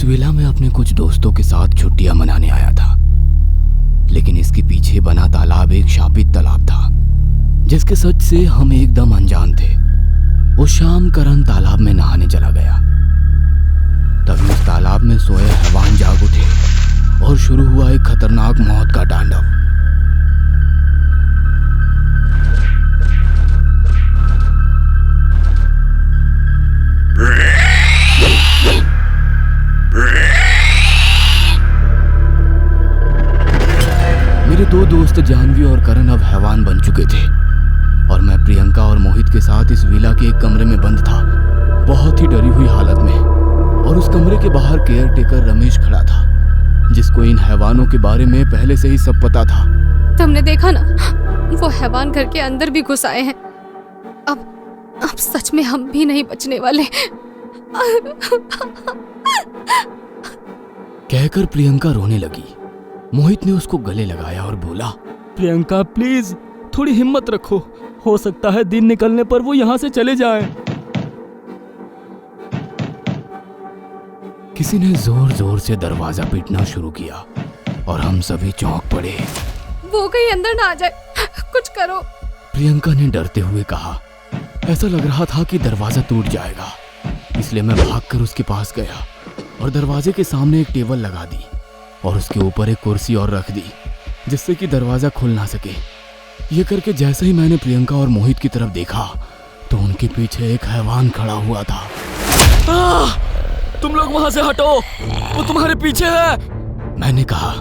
Villa में अपने कुछ दोस्तों के साथ छुट्टियां मनाने आया था, लेकिन इसके पीछे बना तालाब एक शापित तालाब था जिसके सच से हम एकदम अनजान थे। उस शाम करण तालाब में नहाने चला गया। तभी उस तालाब में सोए हैवान जाग उठे और शुरू हुआ एक खतरनाक मौत का तांडव। मेरे दो दोस्त जानवी और करण अब हैवान बन चुके थे और मैं प्रियंका और मोहित के साथ इस विला के एक कमरे में बंद था, बहुत ही डरी हुई हालत में। और उस कमरे के बाहर केयर टेकर रमेश खड़ा था, जिसको इन हैवानों के बारे में पहले से ही सब पता था। तुमने देखा ना, वो हैवान घर के अंदर भी घुस आए हैं। अब सच में हम भी नहीं बचने वाले। कहकर प्रियंका रोने लगी। मोहित ने उसको गले लगाया और बोला, प्रियंका प्लीज थोड़ी हिम्मत रखो, हो सकता है दिन निकलने पर वो यहाँ से चले जाएं। किसी ने जोर जोर से दरवाजा पीटना शुरू किया और हम सभी चौंक पड़े। वो कहीं अंदर ना आ जाए, कुछ करो। प्रियंका ने डरते हुए कहा। ऐसा लग रहा था कि दरवाजा टूट जाएगा, इसलिए मैं भागकर उसके पास गया और दरवाजे के सामने एक टेबल लगा दी और उसके ऊपर एक कुर्सी और रख दी, जिससे कि दरवाजा खुल ना सके। ये करके जैसे ही मैंने प्रियंका और मोहित की तरफ देखा तो उनके पीछे एक हैवान खड़ा हुआ था। तुम लोग वहां से हटो, वो तुम्हारे पीछे है, मैंने कहा,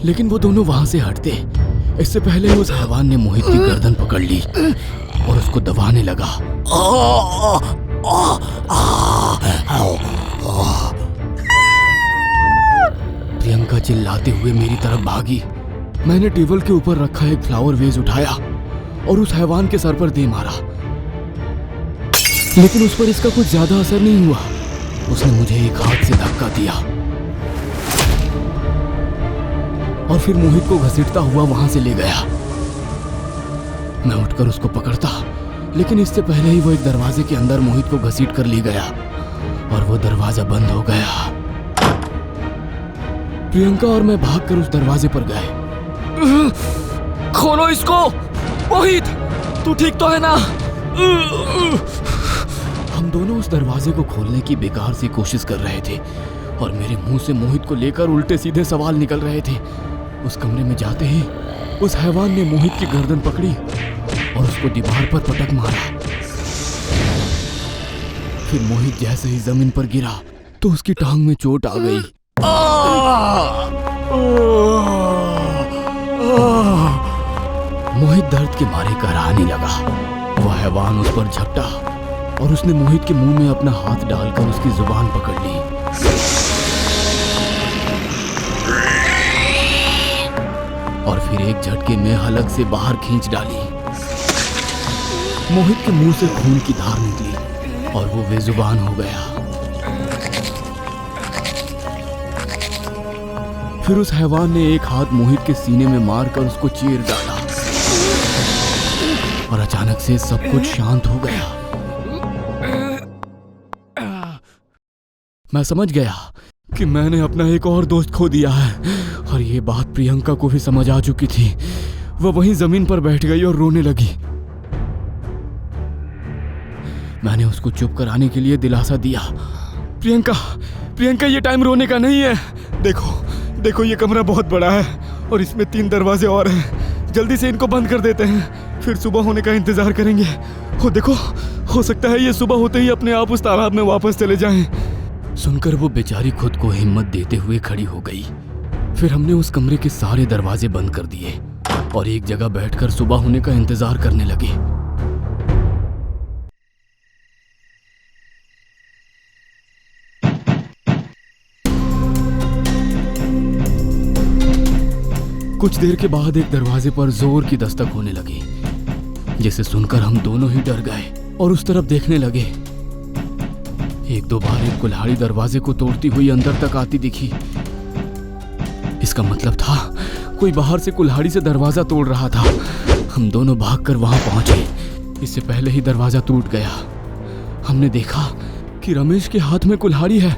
लेकिन वो दोनों वहां से हटते इससे पहले उस हैवान ने मोहित की गर्दन पकड़ ली और उसको दबाने लगा। प्रियंका चिल्लाते हुए मेरी तरफ भागी। मैंने टेबल के ऊपर रखा एक फ्लावर वेज उठाया और उस हैवान के सर पर दे मारा, लेकिन उस पर इसका कुछ ज्यादा असर नहीं हुआ। उसने मुझे एक हाथ से धक्का दिया और फिर मोहित को घसीटता हुआ वहां से ले गया। मैं उठकर उसको पकड़ता, लेकिन इससे पहले ही वो एक दरवाजे के अंदर मोहित को घसीट कर ले गया और वो दरवाजा बंद हो गया। प्रियंका और मैं भागकर उस दरवाजे पर गए। खोलो इसको, मोहित तू ठीक तो है ना? हम दोनों उस दरवाजे को खोलने की बेकार सी कोशिश कर रहे थे और मेरे मुंह से मोहित को लेकर उल्टे सीधे सवाल निकल रहे थे। उस कमरे में जाते ही उस हैवान ने मोहित की गर्दन पकड़ी और उसको दीवार पर पटक मारा। फिर मोहित जैसे ही जमीन पर गिरा तो उसकी टांग में चोट आ गई। मोहित दर्द के मारे कराहने लगा। वह हैवान उस पर झपटा और उसने मोहित के मुंह में अपना हाथ डालकर उसकी जुबान पकड़ ली। और फिर एक झटके में हलक से बाहर खींच डाली। मोहित के मुंह से खून की धार निकली और वो बेजुबान हो गया। फिर उस हैवान ने एक हाथ मोहित के सीने में मारकर उसको चीर डाला और अचानक से सब कुछ शांत हो गया। मैं समझ गया कि मैंने अपना एक और दोस्त खो दिया है और ये बात प्रियंका को भी समझ आ चुकी थी। वह वहीं जमीन पर बैठ गई और रोने लगी। मैंने उसको चुप कराने के लिए दिलासा दिया। प्रियंका, प्रियंका ये टाइम रोने का नहीं है। देखो ये कमरा बहुत बड़ा है और इसमें 3 दरवाजे और हैं। जल्दी से इनको बंद कर देते हैं, फिर सुबह होने का इंतजार करेंगे। देखो, हो सकता है ये सुबह होते ही अपने आप उस तालाब में वापस चले जाएं। सुनकर वो बेचारी खुद को हिम्मत देते हुए खड़ी हो गई। फिर हमने उस कमरे के सारे दरवाजे बंद कर दिए और एक जगह बैठकर सुबह होने का इंतजार करने लगे। कुछ देर के बाद एक दरवाजे पर जोर की दस्तक होने लगी, जिसे सुनकर हम दोनों ही डर गए और उस तरफ देखने लगे। 1-2 बार एक कुल्हाड़ी दरवाजे को तोड़ती हुई अंदर तक आती दिखी। इसका मतलब था कोई बाहर से कुल्हाड़ी से दरवाजा तोड़ रहा था। हम दोनों भागकर वहां पहुंचे। इससे पहले ही दरवाजा टूट गया। हमने देखा कि रमेश के हाथ में कुल्हाड़ी है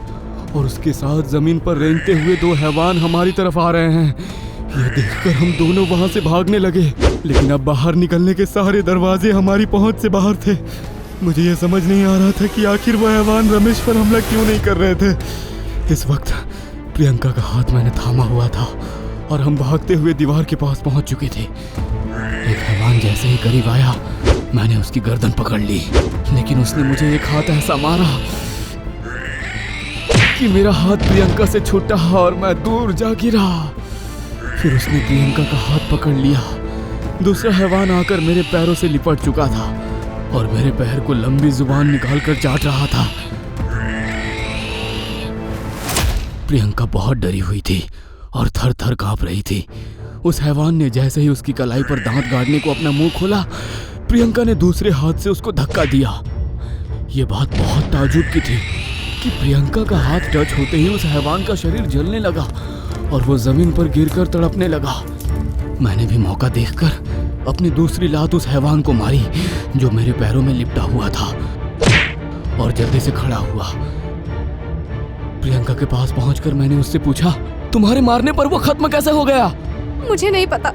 और उसके साथ जमीन पर रेंगते हुए 2 हैवान हमारी तरफ आ रहे हैं। ये देखकर हम दोनों वहां से भागने लगे, लेकिन अब बाहर निकलने के सारे दरवाजे हमारी पहुंच से बाहर थे। मुझे ये समझ नहीं आ रहा था कि आखिर वो हैवान रमेश पर हमला क्यों नहीं कर रहे थे। इस वक्त प्रियंका का हाथ मैंने थामा हुआ था और हम भागते हुए दीवार के पास पहुंच चुके थे। एक हैवान जैसे ही करीब आया, मैंने उसकी गर्दन पकड़ ली, लेकिन उसने मुझे एक हाथ ऐसा मारा कि मेरा हाथ प्रियंका से छूटा और मैं दूर जा गिरा। फिर उसने प्रियंका का हाथ पकड़ लिया। दूसरा हैवान आकर मेरे पैरों से लिपट चुका था और मेरे पैर को लंबी जुबान निकालकर चाट रहा था। प्रियंका बहुत डरी हुई थी और थर थर कांप रही थी। उस हैवान ने जैसे ही उसकी कलाई पर दांत गाड़ने को अपना मुंह खोला, प्रियंका ने दूसरे हाथ से उसको धक्का दिया। यह बात बहुत ताज्जुब की थी कि प्रियंका का हाथ टच होते ही उस हैवान का शरीर जलने लगा और वो जमीन पर गिरकर तड़पने लगा। मैंने भी मौका देखकर अपनी दूसरी लात उस हैवान को मारी जो मेरे पैरों में लिपटा हुआ था और जल्दी से खड़ा हुआ। प्रियंका के पास पहुंचकर मैंने उससे पूछा, तुम्हारे मारने पर वो खत्म कैसे हो गया? मुझे नहीं पता।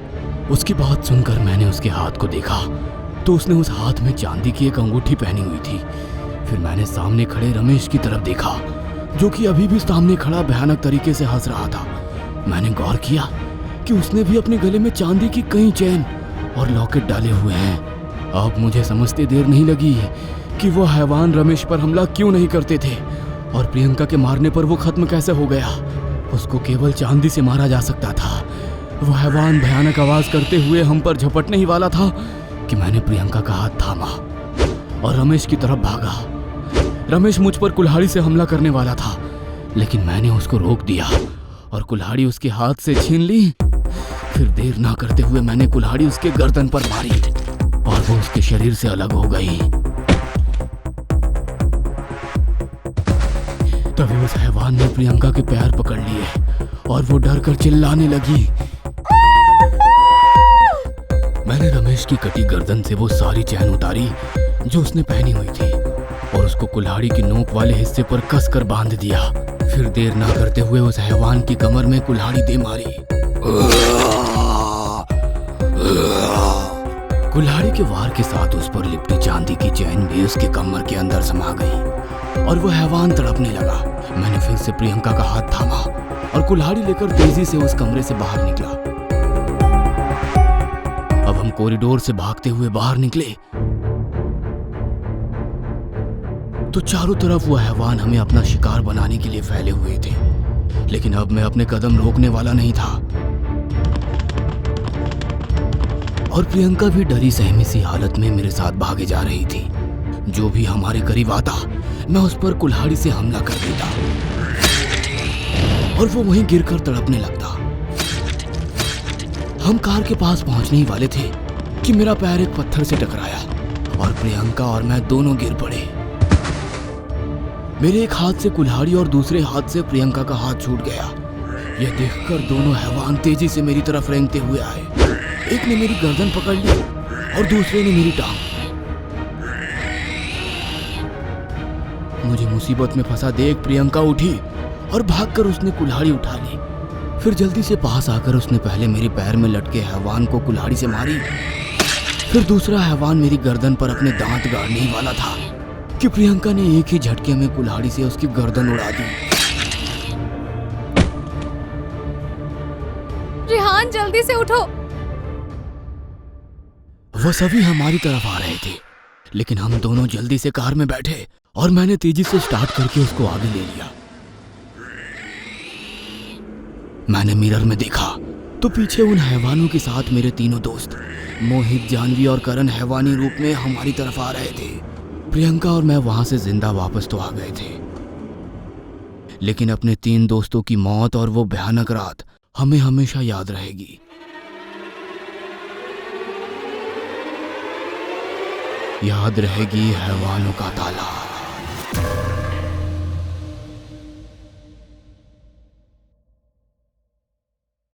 उसकी बात सुनकर मैंने उसके हाथ को देखा तो उसने उस हाथ में चांदी की एक अंगूठी पहनी हुई थी। फिर मैंने सामने खड़े रमेश की तरफ देखा जो कि अभी भी सामने खड़ा भयानक तरीके से हंस रहा था। मैंने गौर किया कि उसने भी अपने गले में चांदी की कई चेन और लॉकेट डाले हुए हैं। अब मुझे समझते देर नहीं लगी कि वो हैवान रमेश पर हमला क्यों नहीं करते थे और प्रियंका के मारने पर वो खत्म कैसे हो गया। उसको केवल चांदी से मारा जा सकता था। वो हैवान भयानक आवाज करते हुए हम पर झपटने ही वाला था कि मैंने प्रियंका का हाथ थामा और रमेश की तरफ भागा। रमेश मुझ पर कुल्हाड़ी से हमला करने वाला था, लेकिन मैंने उसको रोक दिया और कुल्हाड़ी उसके हाथ से छीन ली। फिर देर ना करते हुए मैंने कुल्हाड़ी उसके गर्दन पर मारी और वो उसके शरीर से अलग हो गई। तभी उस हैवान ने प्रियंका के पैर पकड़ लिए और वो डर कर चिल्लाने लगी। मैंने रमेश की कटी गर्दन से वो सारी चैन उतारी जो उसने पहनी हुई थी और उसको कुल्हाड़ी की नोक वाले हिस्से पर कस कर बांध दिया। फिर देर ना करते हुए उस हैवान की कमर में कुल्हाड़ी दे मारी। कुल्हाड़ी के वार के साथ उस पर लिपटी चांदी की चैन भी उसके कमर के अंदर समा गई और वो हैवान तड़पने लगा। मैंने फिर से प्रियंका का हाथ थामा और कुल्हाड़ी लेकर तेजी से उस कमरे से बाहर निकला। अब हम कॉरिडोर से भागते हुए बाहर निकले तो चारों तरफ वो हैवान हमें अपना शिकार बनाने के लिए फैले हुए थे, लेकिन अब मैं अपने कदम रोकने वाला नहीं था और प्रियंका भी डरी सहमी सी हालत में मेरे साथ भागे जा रही थी। जो भी हमारे करीब आता मैं उस पर कुल्हाड़ी से हमला कर देता और वो वहीं गिरकर तड़पने लगता। हम कार के पास पहुंचने ही वाले थे कि मेरा पैर एक पत्थर से टकराया और प्रियंका और मैं दोनों गिर पड़े। मेरे एक हाथ से कुल्हाड़ी और दूसरे हाथ से प्रियंका का हाथ छूट गया। यह देखकर दोनों हैवान तेजी से मेरी तरफ रेंगते हुए आए। एक ने मेरी गर्दन पकड़ ली और दूसरे ने मेरी टांग। मुझे मुसीबत में फंसा देख प्रियंका उठी और भागकर उसने कुल्हाड़ी उठा ली। फिर जल्दी से पास आकर उसने पहले मेरे पैर में लटके हैवान को कुल्हाड़ी से मारी। फिर दूसरा हैवान मेरी गर्दन पर अपने दांत गाड़ने ही वाला था कि प्रियंका ने एक ही झटके में कुल्हाड़ी से उसकी गर्दन उड़ा दी। रिहान जल्दी से उठो। वो सभी हमारी तरफ आ रहे थे, लेकिन हम दोनों जल्दी से कार में बैठे और मैंने तेजी से स्टार्ट करके उसको आगे ले लिया। मैंने मिरर में देखा तो पीछे उन हैवानों के साथ मेरे तीनों दोस्त मोहित, जानवी और करण हैवानी रूप में हमारी तरफ आ रहे थे। प्रियंका और मैं वहां से जिंदा वापस तो आ गए थे, लेकिन अपने 3 दोस्तों की मौत और वो भयानक रात हमें हमेशा याद रहेगी। याद रहेगी हैवानों का ताला।